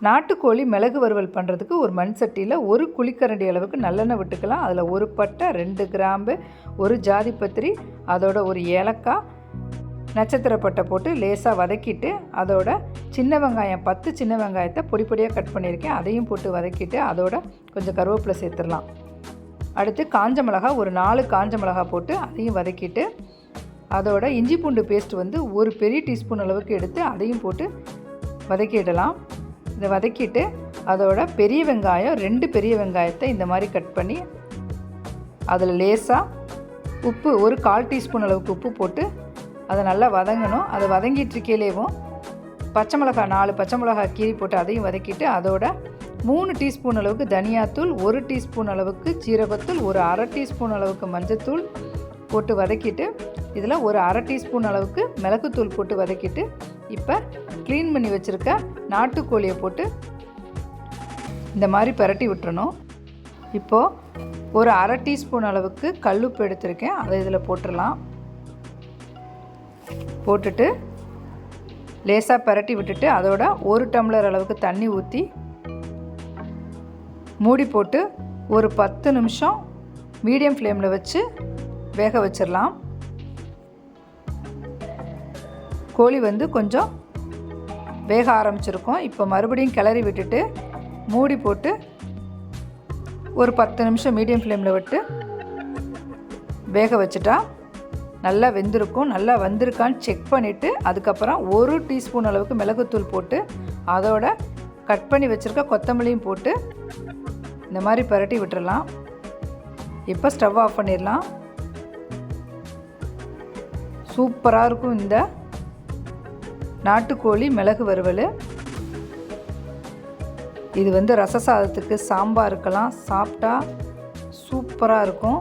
நாட்டுக்கோழி மிளகு வறுவல் பண்ணுறதுக்கு ஒரு மண் சட்டியில் ஒரு குழிக்கரண்டி அளவுக்கு நல்லெண்ணெய் விட்டுக்கலாம். அதில் ஒரு பட்டை, 2 கிராம்பு, ஒரு ஜாதிப்பத்திரி, அதோட ஒரு ஏலக்காய், நட்சத்திர பட்டை போட்டு லேசாக வதக்கிட்டு, அதோட சின்ன வெங்காயம் 10 சின்ன வெங்காயத்தை பொடி பொடியாக கட் பண்ணியிருக்கேன், அதையும் போட்டு வதக்கிட்டு அதோட கொஞ்சம் கருவேப்பிலை சேர்த்துடலாம். அடுத்து காஞ்ச மிளகா ஒரு 4 காஞ்ச மிளகா போட்டு அதையும் வதக்கிட்டு, அதோட இஞ்சி பூண்டு பேஸ்ட் வந்து ஒரு பெரிய டீஸ்பூன் அளவுக்கு எடுத்து அதையும் போட்டு வதக்கிடலாம். இதை வதக்கிட்டு அதோட பெரிய வெங்காயம் 2 பெரிய வெங்காயத்தை இந்த மாதிரி கட் பண்ணி அதில் லேசாக உப்பு ஒரு 1/4 டீஸ்பூன் அளவுக்கு உப்பு போட்டு அதை நல்லா வதங்கணும். அதை வதங்கிட்டுருக்கையிலேவும் பச்சை மிளகாய் 4 பச்சை மிளகாய் கீரி போட்டு அதையும் வதக்கிட்டு, அதோட 3 டீஸ்பூன் அளவுக்கு தனியாத்தூள், 1 டீஸ்பூன் அளவுக்கு ஜீரகத்தூள், ஒரு 1/2 டீஸ்பூன் அளவுக்கு மஞ்சத்தூள் போட்டு வதக்கிட்டு, இதில் ஒரு 1/2 டீஸ்பூன் அளவுக்கு மிளகுத்தூள் போட்டு வதக்கிட்டு, இப்போ க்ளீன் பண்ணி வச்சுருக்க நாட்டுக்கோழியை போட்டு இந்த மாதிரி பரட்டி விட்டுறணும். இப்போது ஒரு 1/2 டீஸ்பூன் அளவுக்கு கல்லுப்பு எடுத்திருக்கேன், அதை இதில் போட்டுடலாம். போட்டுட்டு லேசாக பரட்டி விட்டுட்டு அதோட 1 டம்ளர் அளவுக்கு தண்ணி ஊற்றி மூடி போட்டு ஒரு 10 நிமிஷம் மீடியம் ஃப்ளேமில் வச்சு வேக வச்சிடலாம். கோழி வந்து கொஞ்சம் வேக ஆரம்பிச்சிருக்கோம். இப்போ மறுபடியும் கிளறி விட்டுட்டு மூடி போட்டு ஒரு 10 நிமிஷம் மீடியம் ஃப்ளேமில் விட்டு வேக வச்சுட்டா நல்லா வெந்திருக்கும். நல்லா வந்திருக்கான்னு செக் பண்ணிவிட்டு அதுக்கப்புறம் 1 டீஸ்பூன் அளவுக்கு மிளகுத்தூள் போட்டு அதோட கட் பண்ணி வச்சுருக்க கொத்தமல்லியும் போட்டு இந்த மாதிரி பரட்டி விட்டுடலாம். இப்போ ஸ்டவ் ஆஃப் பண்ணிடலாம். சூப்பராக இருக்கும் இந்த நாட்டுக்கோழி மிளகு வறுவல். இது வந்து ரச சாதத்துக்கு, சாம்பாருக்கெல்லாம் சாப்பிட்டா சூப்பராக இருக்கும்.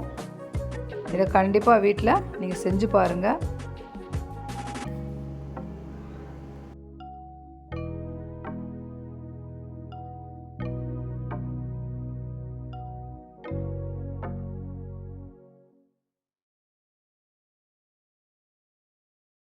இதை கண்டிப்பாக வீட்டில் நீங்கள் செஞ்சு பாருங்கள்.